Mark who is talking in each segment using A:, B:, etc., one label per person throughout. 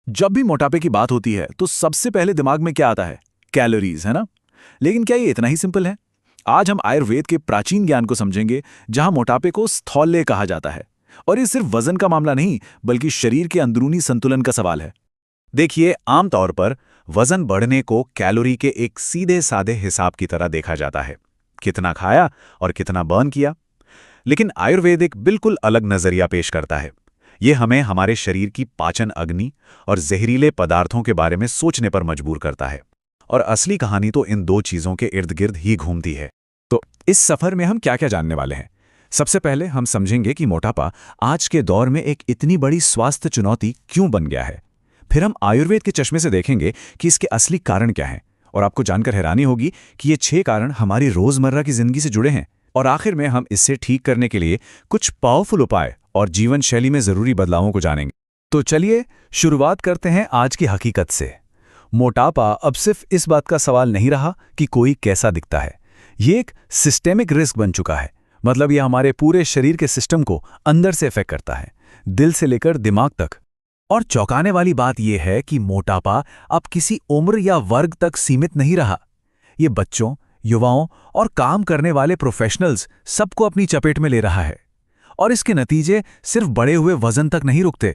A: जब भी मोटापे की बात होती है तो सबसे पहले दिमाग में क्या आता है? कैलोरीज, है ना? लेकिन क्या ये इतना ही सिंपल है? आज हम आयुर्वेद के प्राचीन ज्ञान को समझेंगे, जहां मोटापे को स्थौल्य कहा जाता है। और ये सिर्फ वजन का मामला नहीं, बल्कि शरीर के अंदरूनी संतुलन का सवाल है।
B: देखिए, आमतौर पर वजन बढ़ने को कैलोरी के एक सीधे साधे हिसाब की तरह देखा जाता है। कितना खाया और कितना बर्न किया। लेकिन आयुर्वेद एक बिल्कुल अलग नजरिया पेश करता है। ये हमें हमारे शरीर की पाचन अग्नि और जहरीले पदार्थों के बारे में सोचने पर मजबूर करता है। और असली कहानी तो इन दो चीजों के इर्द गिर्द ही घूमती है।
C: तो इस सफर में हम क्या क्या जानने वाले हैं? सबसे पहले हम समझेंगे कि मोटापा आज के दौर में एक इतनी बड़ी स्वास्थ्य चुनौती क्यों बन गया है। फिर हम आयुर्वेद के चश्मे से देखेंगे कि इसके असली कारण क्या हैं। और आपको जानकर हैरानी होगी कि ये 6 कारण हमारी रोजमर्रा की जिंदगी से जुड़े हैं। और आखिर में हम इससे ठीक करने के लिए कुछ पावरफुल उपाय और जीवन शैली में जरूरी बदलावों को जानेंगे। तो चलिए शुरुआत करते हैं आज की हकीकत से। मोटापा अब सिर्फ इस बात का सवाल नहीं रहा कि कोई कैसा दिखता है। ये एक सिस्टेमिक रिस्क बन चुका है। मतलब ये हमारे पूरे शरीर के सिस्टम को अंदर से इफेक्ट करता है, दिल से लेकर दिमाग तक। और चौंकाने वाली बात यह है कि मोटापा अब किसी उम्र या वर्ग तक सीमित नहीं रहा। ये बच्चों, युवाओं और काम करने वाले प्रोफेशनल्स सबको अपनी चपेट में ले रहा है। और इसके नतीजे सिर्फ बढ़े हुए वजन तक नहीं रुकते।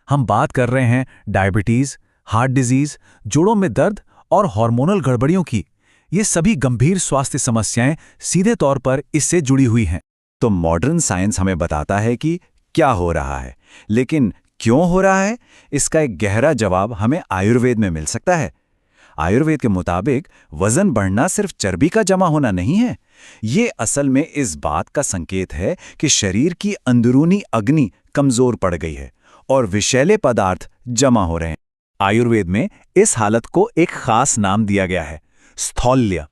C: हम बात कर रहे हैं डायबिटीज, हार्ट डिजीज, जोड़ों में दर्द और हार्मोनल गड़बड़ियों की। ये सभी गंभीर स्वास्थ्य समस्याएं सीधे तौर पर इससे जुड़ी हुई हैं।
B: तो मॉडर्न साइंस हमें बताता है कि क्या हो रहा है, लेकिन क्यों हो रहा है, इसका एक गहरा जवाब हमें आयुर्वेद में मिल सकता है। आयुर्वेद के मुताबिक वजन बढ़ना सिर्फ चर्बी का जमा होना नहीं है। ये असल में इस बात का संकेत है कि शरीर की अंदरूनी अग्नि कमजोर पड़ गई है और विषैले पदार्थ जमा हो रहे हैं। आयुर्वेद में इस हालत को एक खास नाम दिया गया है, स्थौल्य।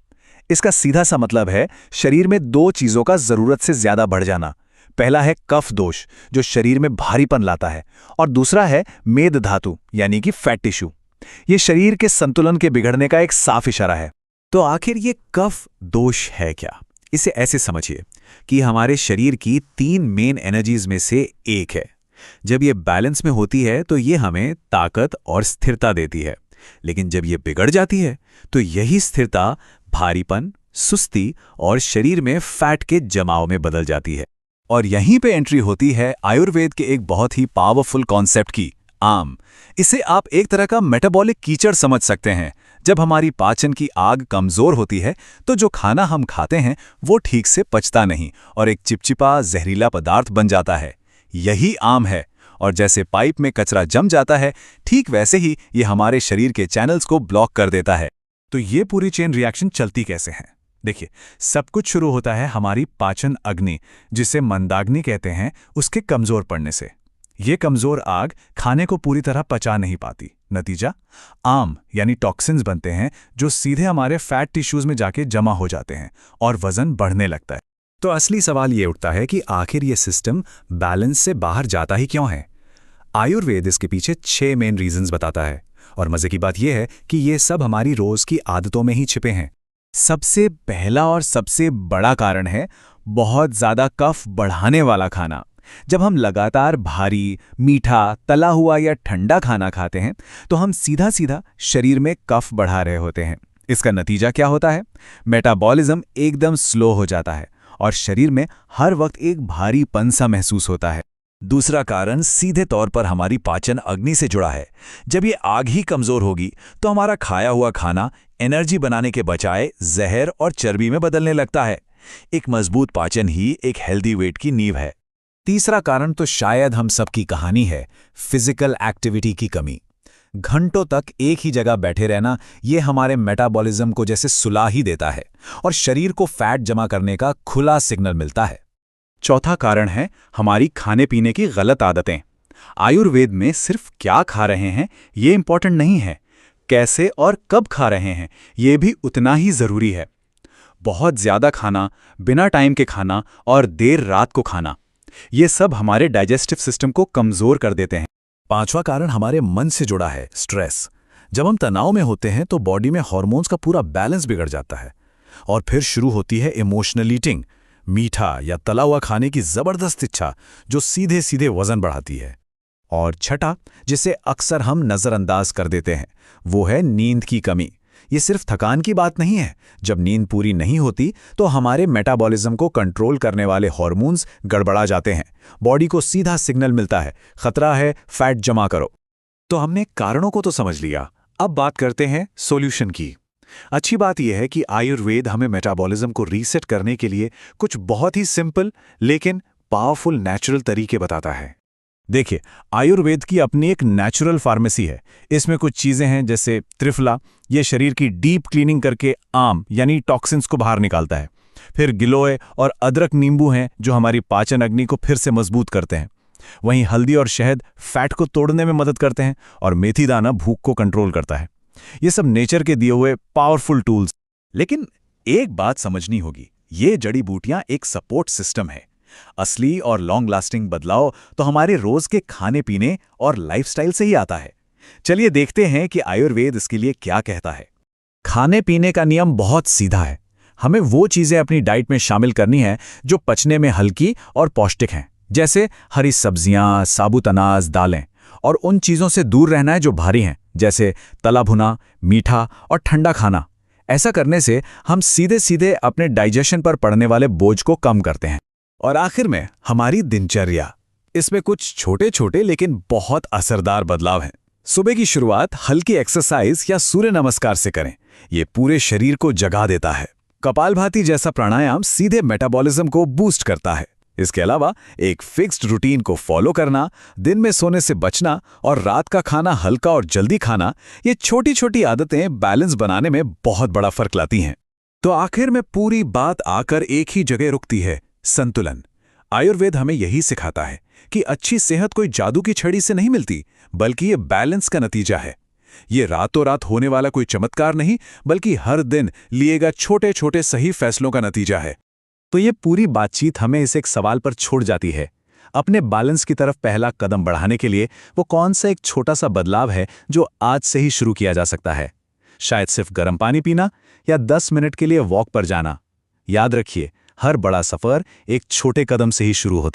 B: इसका सीधा सा मतलब है शरीर में 2 चीजों का जरूरत से ज्यादा बढ़ जाना। पहला है कफ दोष, जो शरीर में भारीपन लाता है, और दूसरा है मेद धातु यानी कि फैट टिश्यू। ये शरीर के संतुलन के बिगड़ने का एक साफ इशारा है।
C: तो आखिर ये कफ दोष है क्या? इसे ऐसे समझिए कि हमारे शरीर की 3 मेन एनर्जीज में से एक है। जब ये बैलेंस में होती है तो ये हमें ताकत और स्थिरता देती है। लेकिन जब ये बिगड़ जाती है तो यही स्थिरता भारीपन, सुस्ती और शरीर में फैट के जमाव में बदल जाती है।
B: और यहीं पे एंट्री होती है आयुर्वेद के एक बहुत ही पावरफुल कॉन्सेप्ट की, आम। इसे आप एक तरह का मेटाबॉलिक कीचड़ समझ सकते हैं। जब हमारी पाचन की आग कमजोर होती है तो जो खाना हम खाते हैं वो ठीक से पचता नहीं और एक चिपचिपा जहरीला पदार्थ बन जाता है। यही आम है। और जैसे पाइप में कचरा जम जाता है, ठीक वैसे ही ये हमारे शरीर के चैनल्स को ब्लॉक कर देता है।
C: तो ये पूरी चेन रिएक्शन चलती कैसे है? देखिए, सब कुछ शुरू होता है हमारी पाचन अग्नि, जिसे मंदाग्नि कहते हैं, उसके कमजोर पड़ने से। ये कमजोर आग खाने को पूरी तरह पचा नहीं पाती। नतीजा आम यानी टॉक्सिन्स बनते हैं, जो सीधे हमारे फैट टिश्यूज में जाके जमा हो जाते हैं और वजन बढ़ने लगता है। तो असली सवाल ये उठता है कि आखिर ये सिस्टम बैलेंस से बाहर जाता ही क्यों है? आयुर्वेद इसके पीछे 6 मेन रीजंस बताता है। और मजे की बात यह है कि ये सब हमारी रोज की आदतों में ही छिपे हैं। सबसे पहला और सबसे बड़ा कारण है बहुत ज्यादा कफ बढ़ाने वाला खाना। जब हम लगातार भारी, मीठा, तला हुआ या ठंडा खाना खाते हैं तो हम सीधा सीधा शरीर में कफ बढ़ा रहे होते हैं। इसका नतीजा क्या होता है? मेटाबॉलिज्म एकदम स्लो हो जाता है और शरीर में हर वक्त एक भारीपन सा महसूस होता है।
B: दूसरा कारण सीधे तौर पर हमारी पाचन अग्नि से जुड़ा है। जब ये आग ही कमजोर होगी तो हमारा खाया हुआ खाना एनर्जी बनाने के बजाय जहर और चर्बी में बदलने लगता है। एक मजबूत पाचन ही एक हेल्दी वेट की नींव है।
C: तीसरा कारण तो शायद हम सबकी कहानी है, फिजिकल एक्टिविटी की कमी। घंटों तक एक ही जगह बैठे रहना ये हमारे मेटाबॉलिज्म को जैसे सुला ही देता है और शरीर को फैट जमा करने का खुला सिग्नल मिलता है।
B: चौथा कारण है हमारी खाने पीने की गलत आदतें। आयुर्वेद में सिर्फ क्या खा रहे हैं ये इंपॉर्टेंट नहीं है, कैसे और कब खा रहे हैं ये भी उतना ही जरूरी है। बहुत ज्यादा खाना, बिना टाइम के खाना और देर रात को खाना, ये सब हमारे डाइजेस्टिव सिस्टम को कमजोर कर देते हैं।
C: पांचवा कारण हमारे मन से जुड़ा है, स्ट्रेस। जब हम तनाव में होते हैं तो बॉडी में हार्मोन्स का पूरा बैलेंस बिगड़ जाता है और फिर शुरू होती है इमोशनल ईटिंग, मीठा या तला हुआ खाने की जबरदस्त इच्छा जो सीधे सीधे वजन बढ़ाती है। और छठा, जिसे अक्सर हम नज़रअंदाज कर देते हैं, वो है नींद की कमी। ये सिर्फ थकान की बात नहीं है। जब नींद पूरी नहीं होती तो हमारे मेटाबॉलिज्म को कंट्रोल करने वाले हार्मोन्स गड़बड़ा जाते हैं। बॉडी को सीधा सिग्नल मिलता है, खतरा है, फैट जमा करो।
A: तो हमने कारणों को तो समझ लिया, अब बात करते हैं सॉल्यूशन की। अच्छी बात यह है कि आयुर्वेद हमें मेटाबॉलिज्म को रीसेट करने के लिए कुछ बहुत ही सिंपल लेकिन पावरफुल नेचुरल तरीके बताता है।
C: देखिए, आयुर्वेद की अपनी एक नेचुरल फार्मेसी है। इसमें कुछ चीज़ें हैं जैसे त्रिफला, ये शरीर की डीप क्लीनिंग करके आम यानी टॉक्सिन्स को बाहर निकालता है। फिर गिलोय और अदरक नींबू हैं जो हमारी पाचन अग्नि को फिर से मजबूत करते हैं। वहीं हल्दी और शहद फैट को तोड़ने में मदद करते हैं और मेथी दाना भूख को कंट्रोल करता है। ये सब नेचर के दिए हुए पावरफुल टूल्स।
A: लेकिन एक बात समझनी होगी, ये जड़ी बूटियां एक सपोर्ट सिस्टम है। असली और लॉन्ग लास्टिंग बदलाव तो हमारे रोज के खाने पीने और लाइफस्टाइल से ही आता है। चलिए देखते हैं कि आयुर्वेद इसके लिए क्या कहता है।
C: खाने पीने का नियम बहुत सीधा है। हमें वो चीज़ें अपनी डाइट में शामिल करनी है जो पचने में हल्की और पौष्टिक हैं, जैसे हरी सब्जियां, साबुत अनाज, दालें। और उन चीज़ों से दूर रहना है जो भारी हैं, जैसे तला भुना, मीठा और ठंडा खाना। ऐसा करने से हम सीधे सीधे अपने डाइजेशन पर पड़ने वाले बोझ को कम करते हैं।
A: और आखिर में हमारी दिनचर्या, इसमें कुछ छोटे छोटे लेकिन बहुत असरदार बदलाव हैं। सुबह की शुरुआत हल्की एक्सरसाइज या सूर्य नमस्कार से करें, ये पूरे शरीर को जगा देता है। कपालभाति जैसा प्राणायाम सीधे मेटाबॉलिज्म को बूस्ट करता है। इसके अलावा एक फिक्स्ड रूटीन को फॉलो करना, दिन में सोने से बचना और रात का खाना हल्का और जल्दी खाना, ये छोटी छोटी आदतें बैलेंस बनाने में बहुत बड़ा फर्क लाती हैं। तो आखिर में पूरी बात आकर एक ही जगह रुकती है, संतुलन। आयुर्वेद हमें यही सिखाता है कि अच्छी सेहत कोई जादू की छड़ी से नहीं मिलती, बल्कि ये बैलेंस का नतीजा है। ये रातों रात होने वाला कोई चमत्कार नहीं, बल्कि हर दिन लिए गए छोटे छोटे सही फैसलों का नतीजा है।
C: तो ये पूरी बातचीत हमें इस एक सवाल पर छोड़ जाती है, अपने बैलेंस की तरफ पहला कदम बढ़ाने के लिए वो कौन सा एक छोटा सा बदलाव है जो आज से ही शुरू किया जा सकता है। शायद सिर्फ गर्म पानी पीना या 10 मिनट के लिए वॉक पर जाना। याद रखिए, हर बड़ा सफर एक छोटे कदम से ही शुरू होता है।